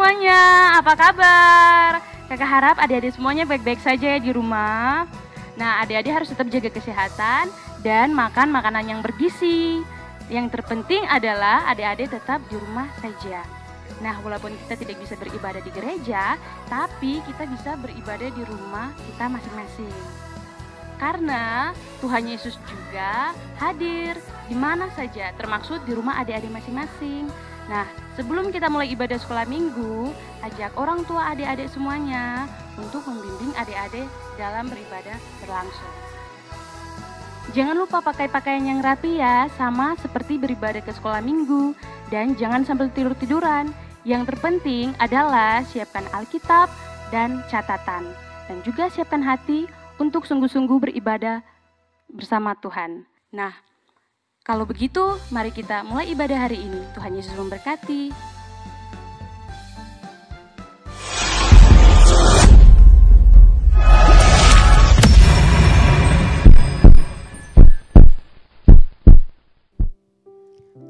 semuanya, apa kabar? Kakak harap adik-adik semuanya baik-baik saja ya di rumah. Nah, adik-adik harus tetap jaga kesehatan dan makan makanan yang bergizi. Yang terpenting adalah adik-adik tetap di rumah saja. Nah, walaupun kita tidak bisa beribadah di gereja, tapi kita bisa beribadah di rumah kita masing-masing. Karena Tuhan Yesus juga hadir di mana saja, termaksud di rumah adik-adik masing-masing. Nah, sebelum kita mulai ibadah sekolah minggu, ajak orang tua adik-adik semuanya untuk membimbing adik-adik dalam beribadah berlangsung. Jangan lupa pakai pakaian yang rapi ya, sama seperti beribadah ke sekolah minggu. Dan jangan sambil tidur-tiduran. Yang terpenting adalah siapkan Alkitab dan catatan. Dan juga siapkan hati untuk sungguh-sungguh beribadah bersama Tuhan. Nah, kalau begitu, mari kita mulai ibadah hari ini. Tuhan Yesus memberkati.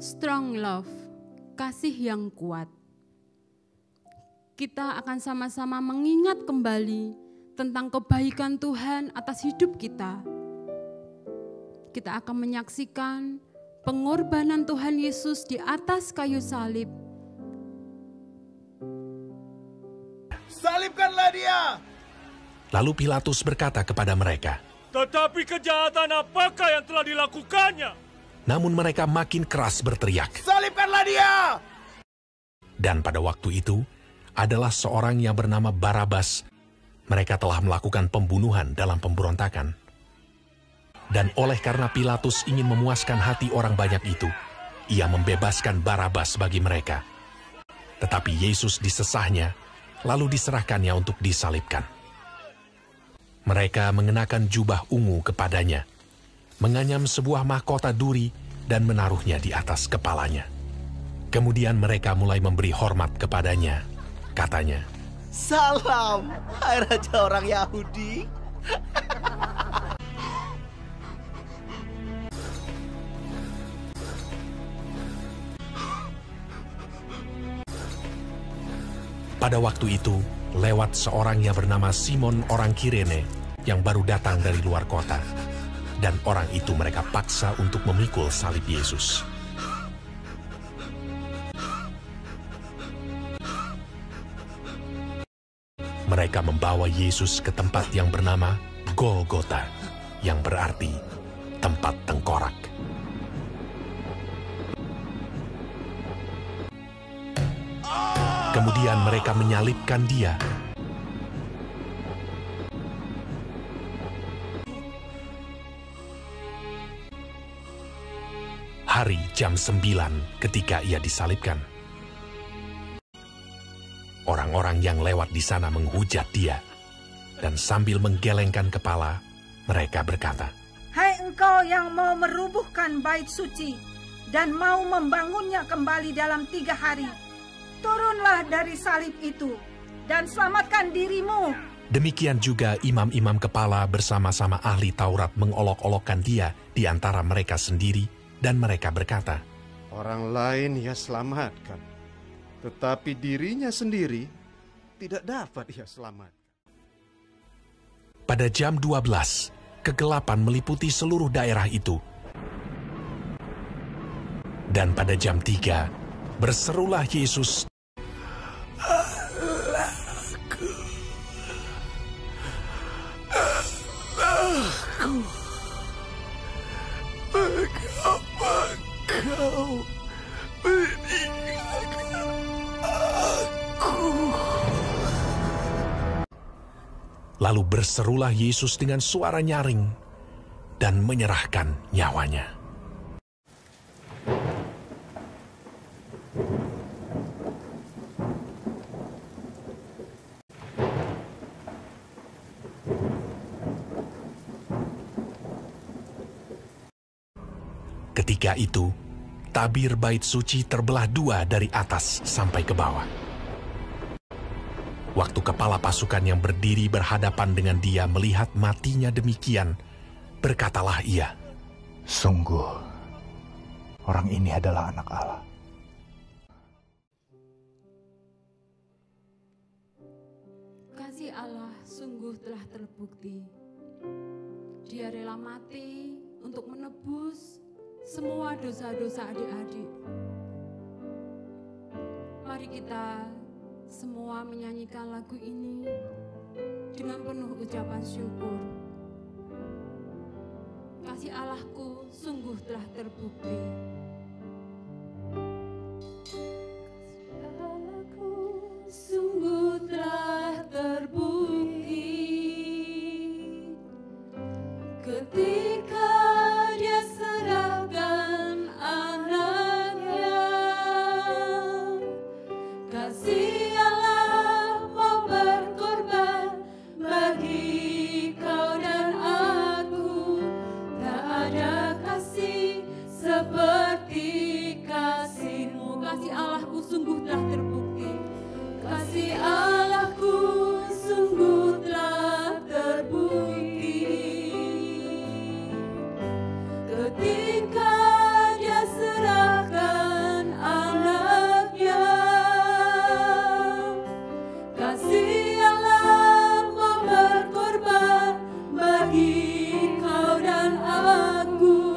Strong love, kasih yang kuat. Kita akan sama-sama mengingat kembali tentang kebaikan Tuhan atas hidup kita. Kita akan menyaksikan pengorbanan Tuhan Yesus di atas kayu salib. Salibkanlah dia! Lalu Pilatus berkata kepada mereka, Tetapi kejahatan apakah yang telah dilakukannya? namun mereka makin keras berteriak. Salibkanlah dia! Dan pada waktu itu adalah seorang yang bernama Barabas. Mereka telah melakukan pembunuhan dalam pemberontakan. Dan oleh karena Pilatus ingin memuaskan hati orang banyak itu, ia membebaskan Barabas bagi mereka. Tetapi Yesus disesahnya, lalu diserahkannya untuk disalibkan. Mereka mengenakan jubah ungu kepadanya, menganyam sebuah mahkota duri dan menaruhnya di atas kepalanya. Kemudian mereka mulai memberi hormat kepadanya. Katanya, Salam, hai Raja orang Yahudi. pada waktu itu, lewat seorang yang bernama Simon orang Kirene yang baru datang dari luar kota. Dan orang itu mereka paksa untuk memikul salib Yesus. Mereka membawa Yesus ke tempat yang bernama Golgota, yang berarti tempat tengkorak. Kemudian mereka menyalibkan dia. Hari jam 9 ketika ia disalibkan. Orang-orang yang lewat di sana menghujat dia, dan sambil menggelengkan kepala, mereka berkata, Hai engkau yang mau merubuhkan bait suci dan mau membangunnya kembali dalam 3 hari, turunlah dari salib itu dan selamatkan dirimu. Demikian juga imam-imam kepala bersama-sama ahli Taurat mengolok-olokkan dia di antara mereka sendiri, dan mereka berkata, Orang lain ia selamatkan, tetapi dirinya sendiri tidak dapat ia selamatkan. Pada jam 12, kegelapan meliputi seluruh daerah itu. Dan pada jam 3, berserulah Yesus, Mengapa kau meninggalkan aku? Lalu berserulah Yesus dengan suara nyaring dan menyerahkan nyawanya. Ketika itu, tabir bait suci terbelah 2 dari atas sampai ke bawah. Waktu kepala pasukan yang berdiri berhadapan dengan dia melihat matinya demikian, berkatalah ia, Sungguh, orang ini adalah anak Allah. Allah sungguh telah terbukti. Dia rela mati untuk menebus semua dosa-dosa adik-adik. Mari kita semua menyanyikan lagu ini dengan penuh ucapan syukur. Kasih Allahku sungguh telah terbukti. Sungguh telah terbukti ketika Dia serahkan anaknya. Kasih Allah mau berkorban bagi kau dan aku. Tak ada kasih seperti kasih-Mu. Kasih Allahku sungguh telah terbukti. Kasih Allahku sungguh telah terbukti ketika Dia serahkan anaknya. Kasih Allah mau berkorban bagi kau dan aku.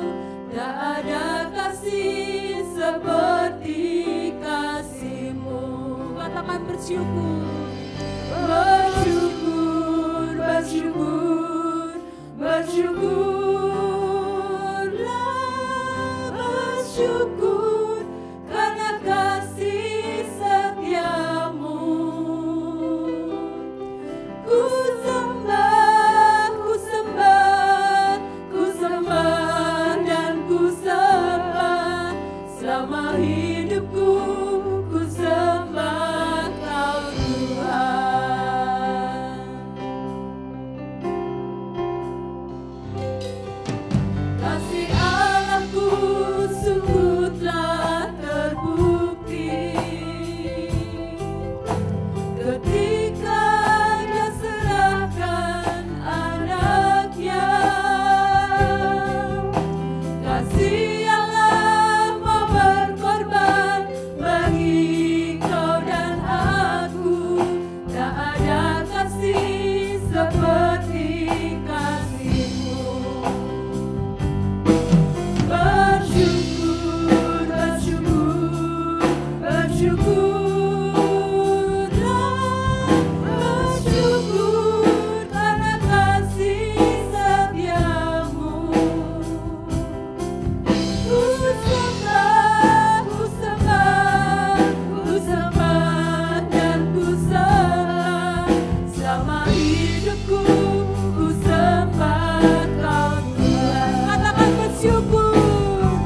Tak ada kasih seperti kasih-Mu. Katakan bersyukur, bersyukur, bersyukur, bersyukurlah, bersyukur karena kasih setia-Mu. Ku sembah, ku sembah, ku sembah dan ku sembah selama hidupku. Ku sembah Kau Tuhan. Kasih Allahku sungguh telah terbukti ketika Dia serahkan anaknya. Kasih Allah mau berkorban bagi kau dan aku. Tak ada kasih seperti kasih-Mu. Bersyukur, bersyukur, bersyukurlah, bersyukur karena kasih setia-Mu. Ku sembah, ku sembah, ku sembah dan ku sembah selama hidupku. Ku sembah Kau Tuhan. Katakan bersyukur,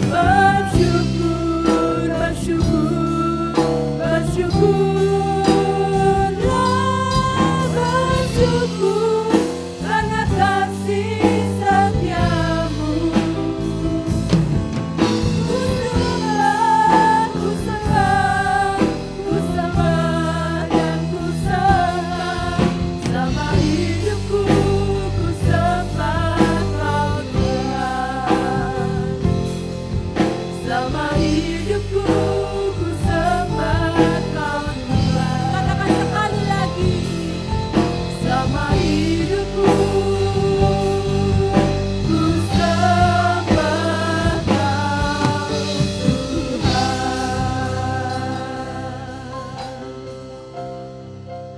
bersyukur, bersyukur, bersyukurlah, bersyukur karena kasih setia-Mu. Ku sembah, ku sembah, ku sembah dan ku sembah selama hidupku. Ku sembah Kau Tuhan. Selama hidupku ku sembah Kau Tuhan. Katakan sekali lagi. Selama hidupku ku sembah Kau Tuhan.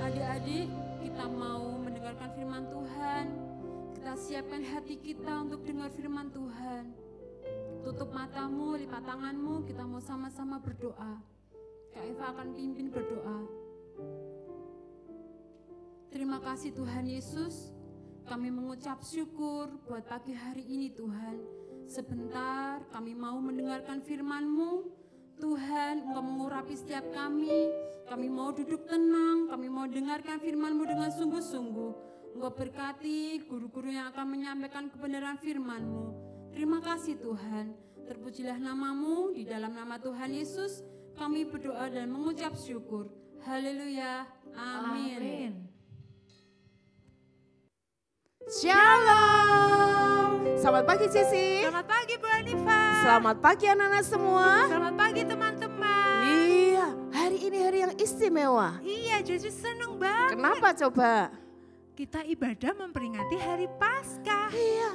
Adik-adik, kita mau mendengarkan firman Tuhan. Kita siapkan hati kita untuk dengar firman Tuhan. Tutup matamu, lipat tanganmu, kita mau sama-sama berdoa. Kak Eva akan pimpin berdoa. Terima kasih Tuhan Yesus, kami mengucap syukur buat pagi hari ini Tuhan. Sebentar kami mau mendengarkan firman-Mu. Tuhan, Engkau mengurapi setiap kami mau duduk tenang, kami mau dengarkan firman-Mu dengan sungguh-sungguh. Engkau berkati guru-guru yang akan menyampaikan kebenaran firman-Mu. Terima kasih Tuhan, terpujilah nama-Mu, di dalam nama Tuhan Yesus kami berdoa dan mengucap syukur. Haleluya, amin. Shalom. Selamat pagi Cici. Selamat pagi Bu Anifa. Selamat pagi anak-anak semua. Selamat pagi teman-teman. Iya, hari ini hari yang istimewa. Iya, Jesse seneng banget. Kenapa coba? Kita ibadah memperingati hari Paskah. Iya,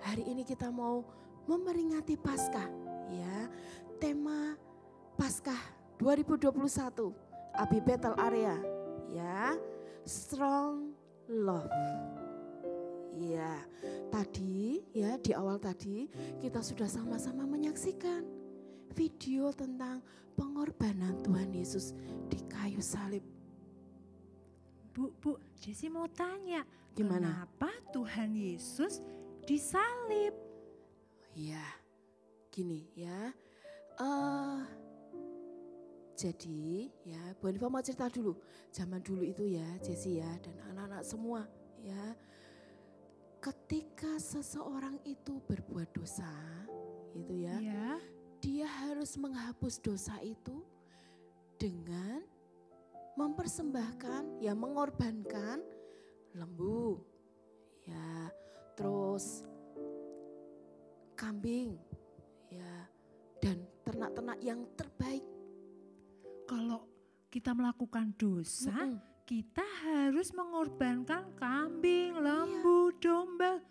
hari ini kita mau memperingati Paskah. Ya, tema Paskah 2021 Abi Bethel Area. Ya, Strong Love. Ya, tadi ya di awal tadi kita sudah sama-sama menyaksikan video tentang pengorbanan Tuhan Yesus di kayu salib. Bu, Jesse mau tanya, Gimana? kenapa Tuhan Yesus disalib? Ya, gini ya. Jadi ya, Bu Hanifa mau cerita dulu. Zaman dulu itu ya, Jesse ya dan anak-anak semua ya. Ketika seseorang itu berbuat dosa, gitu ya. Dia harus menghapus dosa itu dengan mempersembahkan, ya mengorbankan lembu, ya terus kambing, ya dan ternak-ternak yang terbaik. Kalau kita melakukan dosa, kita harus mengorbankan kambing, lembu, domba.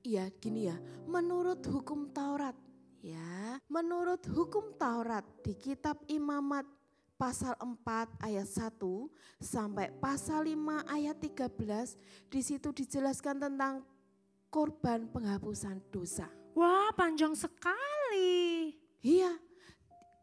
Iya gini ya, menurut hukum Taurat, ya menurut hukum Taurat di kitab Imamat pasal 4 ayat 1 sampai pasal 5 ayat 13, di situ dijelaskan tentang korban penghapusan dosa. Wah, panjang sekali. Iya,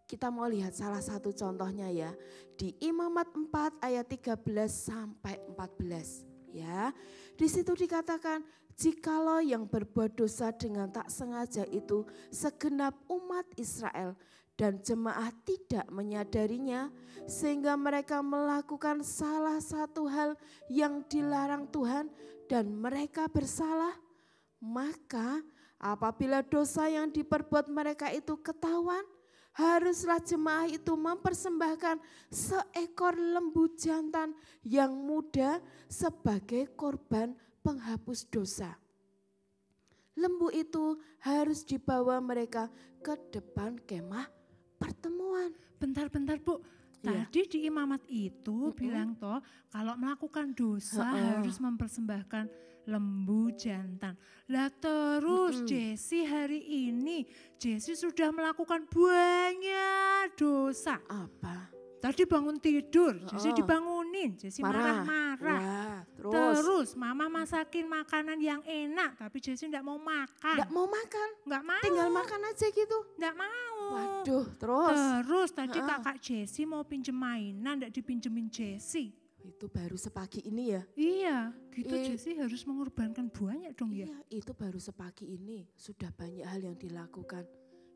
kita mau lihat salah satu contohnya ya, di Imamat 4 ayat 13 sampai 14. Ya, di situ dikatakan, jikalau yang berbuat dosa dengan tak sengaja itu segenap umat Israel dan jemaah tidak menyadarinya sehingga mereka melakukan salah satu hal yang dilarang Tuhan dan mereka bersalah, maka apabila dosa yang diperbuat mereka itu ketahuan, haruslah jemaah itu mempersembahkan seekor lembu jantan yang muda sebagai korban penghapus dosa. Lembu itu harus dibawa mereka ke depan kemah pertemuan. Bentar Bu, tadi di Imamat itu bilang toh kalau melakukan dosa harus mempersembahkan lembu jantan. Lah terus Jesse hari ini, Jesse sudah melakukan banyak dosa. Apa? Tadi bangun tidur, Jesse dibangunin, Jesse marah-marah. Terus mama masakin makanan yang enak, tapi Jesse enggak mau makan. Enggak mau makan? Enggak mau. Tinggal makan aja gitu? Enggak mau. Waduh, terus tadi kakak Jesse mau pinjem mainan, enggak dipinjemin Jesse. Itu baru sepagi ini ya? Iya, gitu Jesse harus mengorbankan banyak dong ya. Iya, itu baru sepagi ini, sudah banyak hal yang dilakukan.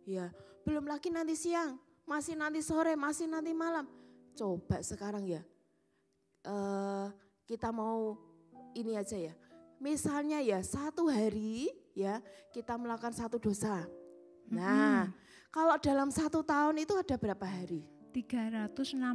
Ya, belum lagi nanti siang, masih nanti sore, masih nanti malam. Coba sekarang ya, kita mau ini aja ya. Misalnya ya satu hari ya kita melakukan satu dosa. Nah, kalau dalam 1 tahun itu ada berapa hari? 365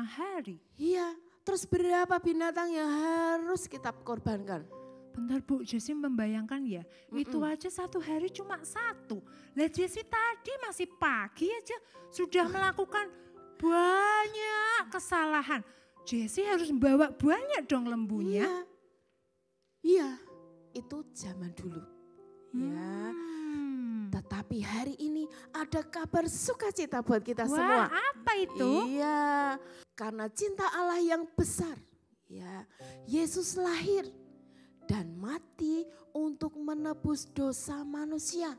hari. Iya, terus berapa binatang yang harus kita korbankan? Bentar Bu, Jesse membayangkan ya, itu aja 1 hari cuma 1. Lah Jesse tadi masih pagi aja sudah melakukan banyak kesalahan. Jesse harus membawa banyak dong lembunya. Iya, itu zaman dulu. Ya, tetapi hari ini ada kabar sukacita buat kita semua. Apa itu? Iya, karena cinta Allah yang besar. Ya, Yesus lahir dan mati untuk menebus dosa manusia.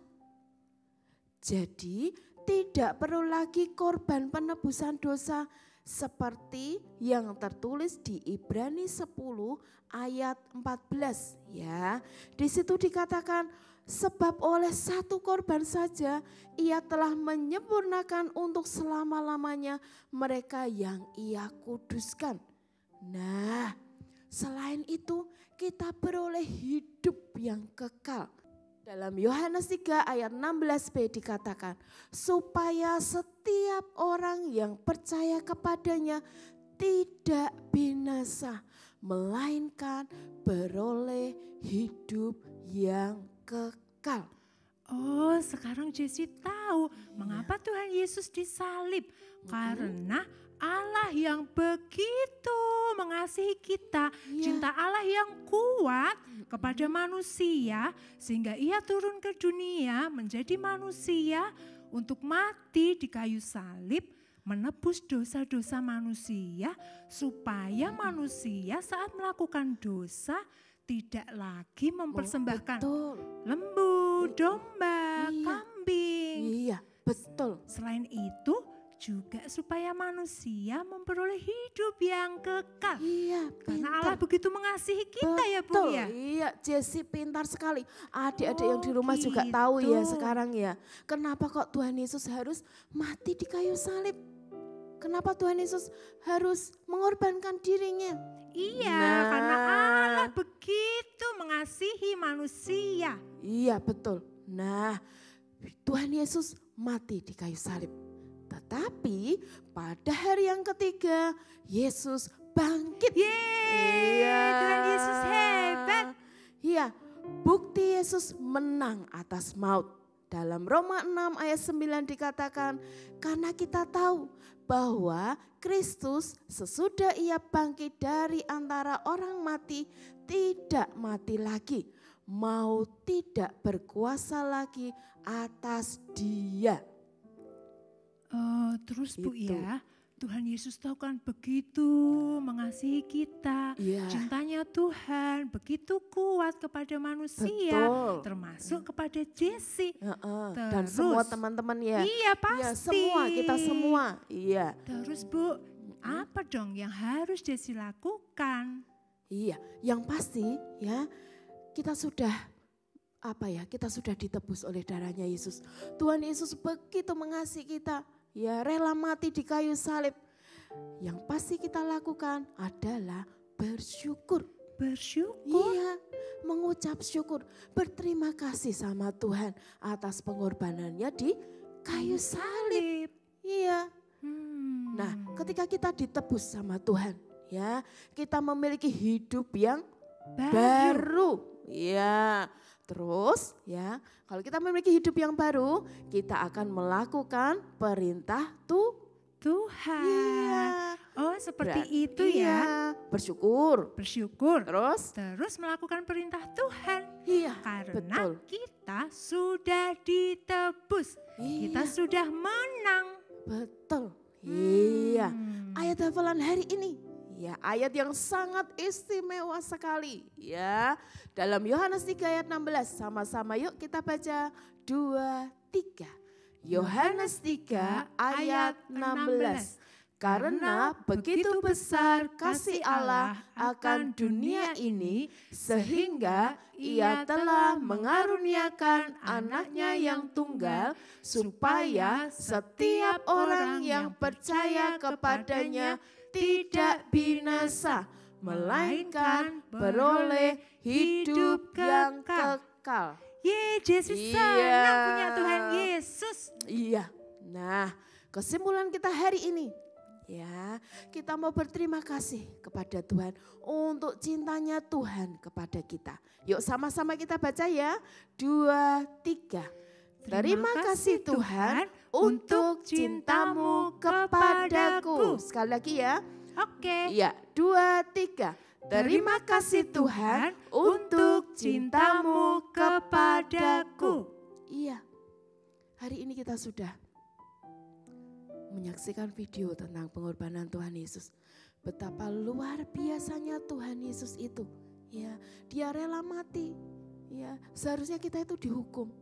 Jadi tidak perlu lagi korban penebusan dosa seperti yang tertulis di Ibrani 10 ayat 14 ya. Di situ dikatakan sebab oleh satu korban saja ia telah menyempurnakan untuk selama-lamanya mereka yang ia kuduskan. Nah, selain itu kita beroleh hidup yang kekal. Dalam Yohanes 3 ayat 16b dikatakan, supaya setiap orang yang percaya kepadanya tidak binasa, melainkan beroleh hidup yang kekal. Oh, sekarang Jesse tahu mengapa Tuhan Yesus disalib. Karena Allah yang begitu mengasihi kita, cinta Allah yang kuat kepada manusia, sehingga ia turun ke dunia menjadi manusia untuk mati di kayu salib, menebus dosa-dosa manusia, supaya manusia saat melakukan dosa tidak lagi mempersembahkan lembu, domba, kambing. Iya, betul. Selain itu juga supaya manusia memperoleh hidup yang kekal. Iya, karena Allah begitu mengasihi kita ya Bu ya. Iya, Jessie pintar sekali. Adik-adik yang di rumah juga tahu ya sekarang ya. Kenapa kok Tuhan Yesus harus mati di kayu salib? Kenapa Tuhan Yesus harus mengorbankan dirinya? Iya, karena Allah begitu mengasihi manusia. Iya, betul. Nah, Tuhan Yesus mati di kayu salib. Tetapi pada hari yang ketiga, Yesus bangkit. Iya, Tuhan Yesus hebat. Iya, bukti Yesus menang atas maut. Dalam Roma 6 ayat 9 dikatakan, karena kita tahu bahwa Kristus sesudah ia bangkit dari antara orang mati, tidak mati lagi. Maut tidak berkuasa lagi atas dia. Terus Bu ya, Tuhan Yesus tahu kan begitu mengasihi kita. Cintanya Tuhan begitu kuat kepada manusia, termasuk kepada Jessie. Dan semua teman-teman ya. Iya pasti. Ya, semua, kita semua. Iya. Terus Bu, apa dong yang harus Jessie lakukan? Iya, yang pasti ya kita sudah kita sudah ditebus oleh darahnya Yesus. Tuhan Yesus begitu mengasihi kita. Ya, rela mati di kayu salib. Yang pasti kita lakukan adalah bersyukur. Bersyukur? Iya, mengucap syukur. Berterima kasih sama Tuhan atas pengorbanannya di kayu salib. Iya. Nah, ketika kita ditebus sama Tuhan, ya, kita memiliki hidup yang baru. Ya. Terus ya, kalau kita memiliki hidup yang baru, kita akan melakukan perintah Tuhan. Iya. Oh, seperti itu ya. Bersyukur. Bersyukur. Terus melakukan perintah Tuhan. Iya. Karena kita sudah ditebus. Kita sudah menang. Betul. Iya. Ayat hafalan hari ini. Ya, ayat yang sangat istimewa sekali ya. Dalam Yohanes 3 ayat 16, sama-sama yuk kita baca 2, 3. Yohanes 3 ayat 16. Karena begitu besar kasih Allah akan dunia ini, sehingga ia telah mengaruniakan anaknya yang tunggal, supaya setiap orang yang percaya kepadanya tidak binasa, melainkan beroleh hidup yang kekal. Jessie senang punya Tuhan Yesus. Iya. Nah, kesimpulan kita hari ini, ya, kita mau berterima kasih kepada Tuhan untuk cintanya Tuhan kepada kita. Yuk sama-sama kita baca ya. 2, 3. Terima kasih Tuhan untuk cintamu kepadaku. Sekali lagi ya. Oke. Ya, 2, 3. Terima kasih Tuhan untuk cintamu kepadaku. Iya. Hari ini kita sudah menyaksikan video tentang pengorbanan Tuhan Yesus. Betapa luar biasanya Tuhan Yesus itu. Ya, dia rela mati. Ya, seharusnya kita itu dihukum.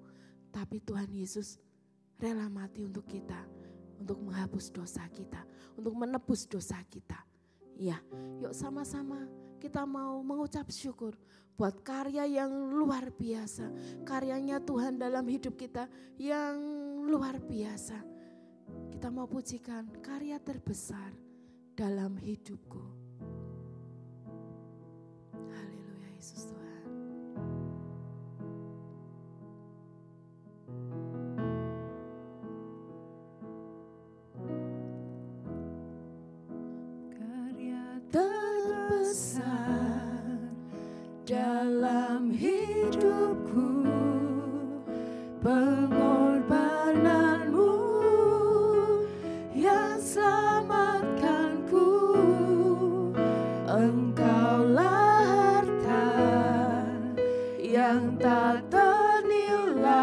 Tapi Tuhan Yesus rela mati untuk kita, untuk menghapus dosa kita, untuk menebus dosa kita. Ya, yuk sama-sama kita mau mengucap syukur buat karya yang luar biasa. Karyanya Tuhan dalam hidup kita yang luar biasa. Kita mau pujikan karya terbesar dalam hidupku. Haleluya Yesus Tuhan. Terbesar dalam hidupku, pengorbananmu yang selamatkan Engkaulah harta yang tak ternilai,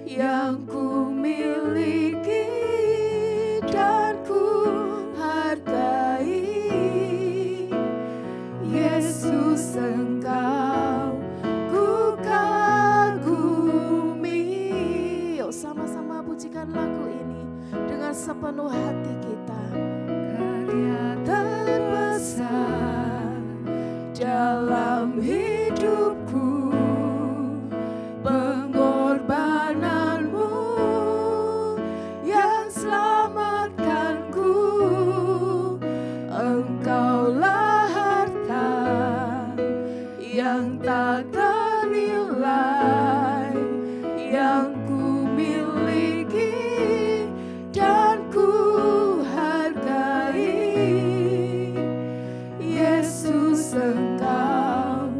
yang ku miliki dan ku hargai. Yesus, Engkau ku kagumi. Yuk sama-sama pujikan lagu ini dengan sepenuh hati kita. Karya terbesar dalam hidupku, pengorbananmu yang selamatkanku. Engkaulah harta yang tak ternilai, yang ku miliki dan ku hargai. Yesus, Engkau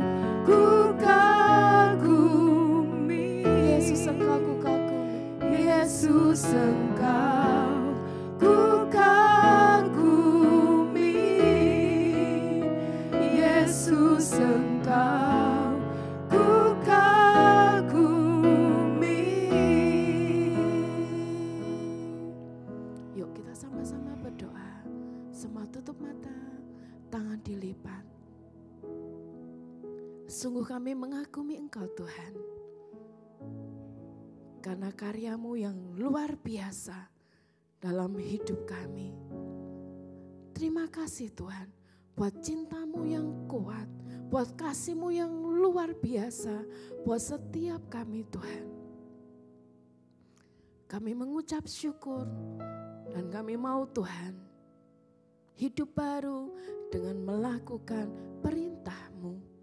ku kagumi. Yesus, Engkau ku kagumi. Yesus, Engkau ku kagumi. Yesus, Engkau ku kagumi. Yuk kita sama-sama berdoa. Semua tutup mata, tangan dilipat. Sungguh kami mengagumi Engkau Tuhan, karena karyamu yang luar biasa dalam hidup kami. Terima kasih Tuhan buat cintamu yang kuat, buat kasihmu yang luar biasa buat setiap kami Tuhan. Kami mengucap syukur dan kami mau Tuhan hidup baru dengan melakukan perintah-Mu.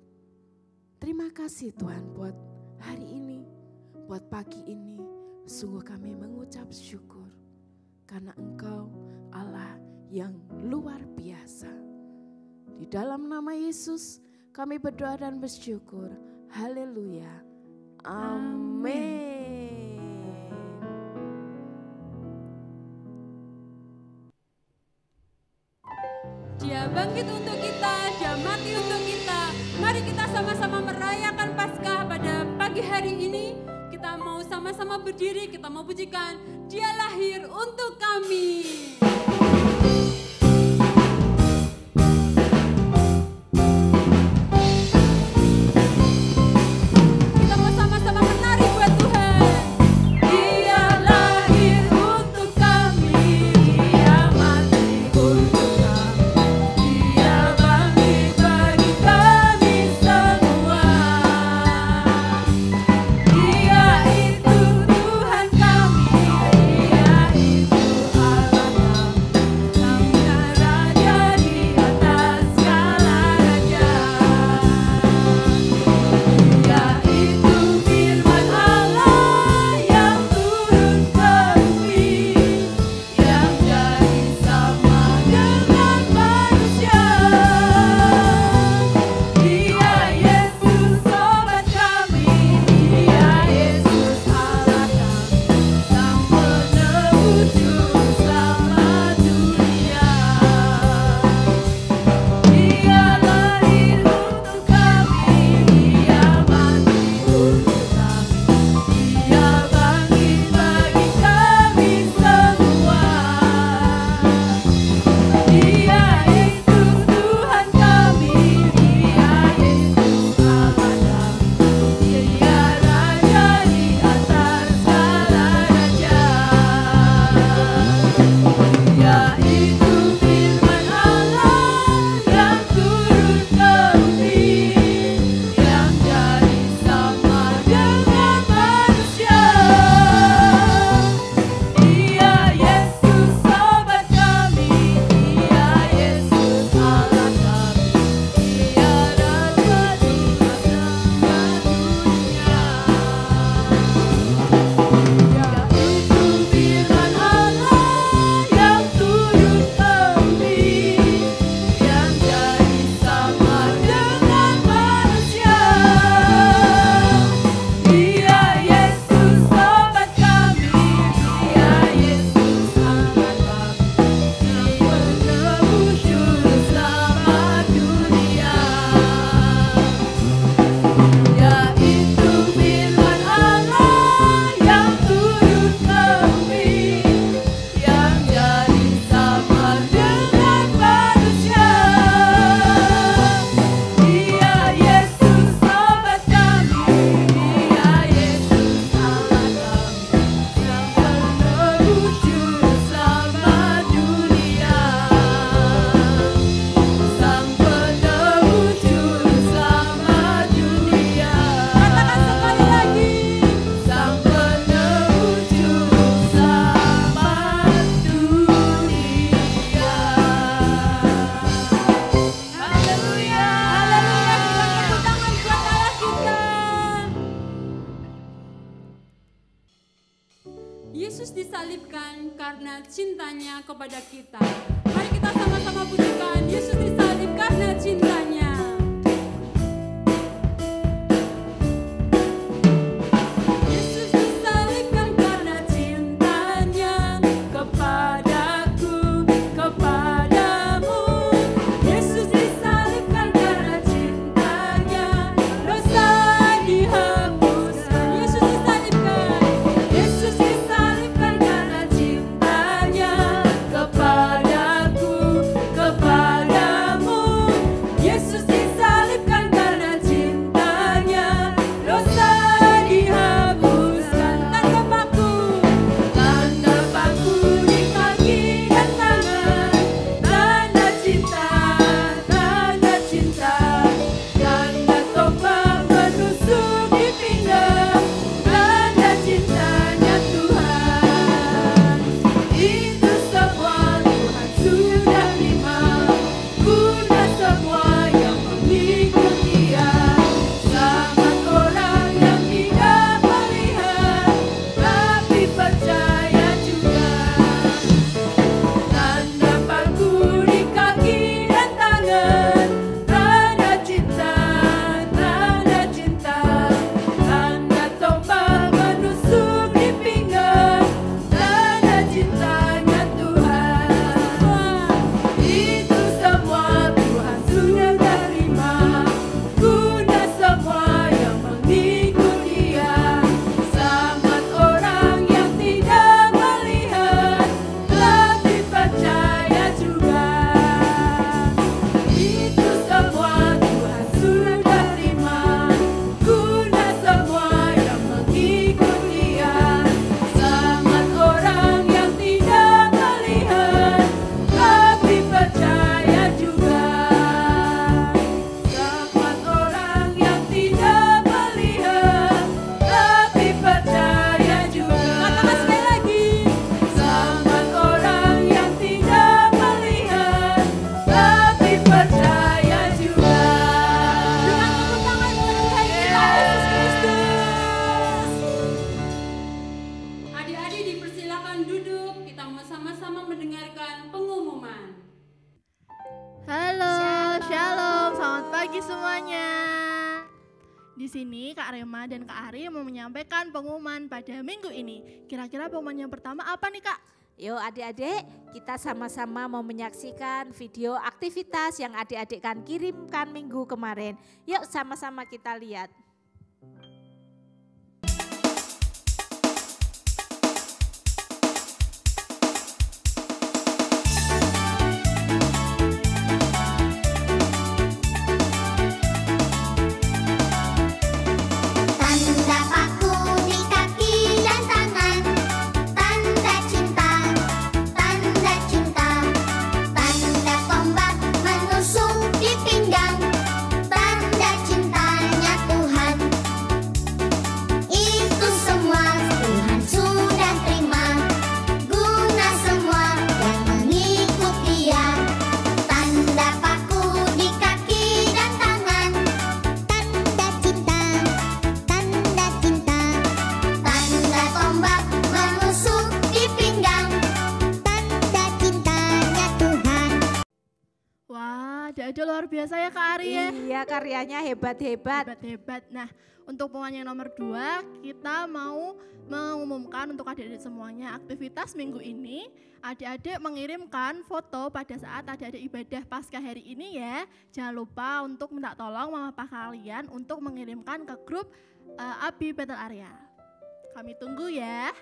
Terima kasih Tuhan buat hari ini, buat pagi ini. Sungguh kami mengucap syukur karena Engkau Allah yang luar biasa. Di dalam nama Yesus kami berdoa dan bersyukur. Haleluya. Amin. Dia bangkit untuk kita, Dia mati untuk kita. Mari kita sama-sama merayakan Paskah pada pagi hari ini. Kita mau sama-sama berdiri, kita mau pujikan Dia lahir untuk kami. Kita mau sama-sama menari buat Tuhan. Dia lahir untuk kami, Dia mati untuk kami, Dia bangkit bagi kami semua. Dia itu Tuhan kami, Dia itu Allah kami. cintanya kepada kita. Mari kita sama-sama pujikan Yesus disalib karena cintanya. Yesus disalibkan karena cintanya kepadaku, kepadamu. Yesus disalibkan karena cintanya, dosa dihapuskan. Yesus disalibkan, Yesus disalibkan karena cintanya kepadaku, kepadamu. Yesus disalibkan karena cintanya, dosa dihapuskan. Tanda paku di kaki dan tangan, tanda cinta, tanda cinta. Tanda tombak menusuk di pinggang, tanda cintanya Tuhan. Itu semua Tuhan sudah terima, guna semua yang mengikut Dia. Selamat orang yang tidak melihat, tapi percaya juga. Tanda paku di kaki dan tangan, tanda cinta, tanda cinta. Tanda tombak menusuk di pinggang, tanda cintanya Tuhan. Itu semua Tuhan sudah terima, guna semua yang mengikut Dia. Selamat orang yang tidak melihat, tapi percaya juga. Itu semua Tuhan sudah terima, guna semua yang mengikut Dia. Selamat orang yang tidak melihat, tapi percaya juga. Selamat orang yang tidak melihat, tapi percaya juga. Katakan sekali lagi. Selamat orang yang tidak melihat, tapi percaya juga. Dengan tepuk tangan Tuhan kita Yesus Kristus. Adik-adik dipersilakan duduk, kita mau sama-sama mendengarkan pengumuman. Halo, shalom, selamat pagi semuanya. Di sini Kak Rema dan Kak Ari mau menyampaikan pengumuman pada minggu ini. Kira-kira pengumuman yang pertama apa nih Kak? Yuk adik-adik, kita sama-sama mau menyaksikan video aktivitas yang adik-adik kan kirimkan minggu kemarin. Yuk sama-sama kita lihat. Tanda paku di kaki dan tangan, tanda cinta, tanda cinta. Tanda tombak menusuk di pinggang, tanda cintanya Tuhan. Itu semua Tuhan sudah terima, guna semua yang mengikut Dia. Tanda paku di kaki dan tangan, tanda cinta, tanda cinta. Tanda tombak menusuk di pinggang, tanda cintanya Tuhan. Wah, ada luar biasa ya Kak Ari ya. Iya, karyanya hebat-hebat. Hebat-hebat. Nah, untuk pengumuman yang nomor 2, kita mau mengumumkan untuk adik-adik semuanya aktivitas minggu ini. Adik-adik mengirimkan foto pada saat adik-adik ibadah Paskah hari ini ya. Jangan lupa untuk minta tolong mama papa kalian untuk mengirimkan ke grup Abi Battle Area. Kami tunggu ya.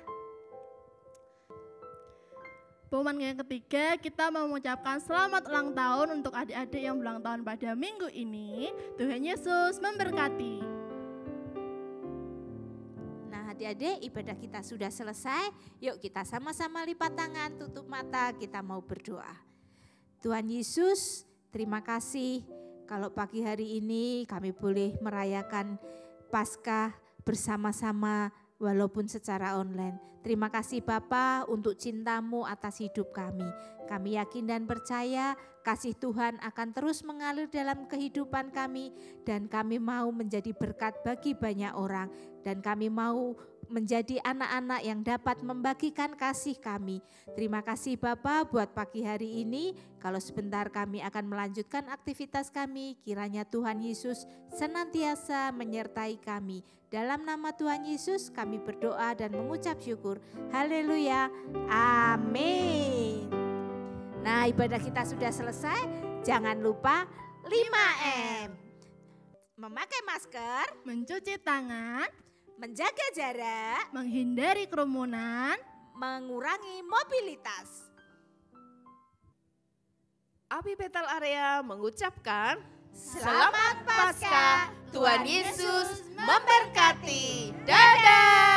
Pengumuman yang ketiga, kita mau mengucapkan selamat ulang tahun untuk adik-adik yang ulang tahun pada minggu ini. Tuhan Yesus memberkati. Nah adik-adik, ibadah kita sudah selesai. Yuk kita sama-sama lipat tangan, tutup mata, kita mau berdoa. Tuhan Yesus, terima kasih kalau pagi hari ini kami boleh merayakan Paskah bersama-sama walaupun secara online. Terima kasih Bapa untuk cinta-Mu atas hidup kami. Kami yakin dan percaya kasih Tuhan akan terus mengalir dalam kehidupan kami dan kami mau menjadi berkat bagi banyak orang dan kami mau menjadi anak-anak yang dapat membagikan kasih kami. Terima kasih Bapa buat pagi hari ini. Kalau sebentar kami akan melanjutkan aktivitas kami, kiranya Tuhan Yesus senantiasa menyertai kami. Dalam nama Tuhan Yesus kami berdoa dan mengucap syukur. Haleluya. Amin. Nah, ibadah kita sudah selesai. Jangan lupa 5M. Memakai masker, mencuci tangan, menjaga jarak, menghindari kerumunan, mengurangi mobilitas. Abi Betel Area mengucapkan Selamat Paskah, Tuhan Yesus memberkati. Dadah.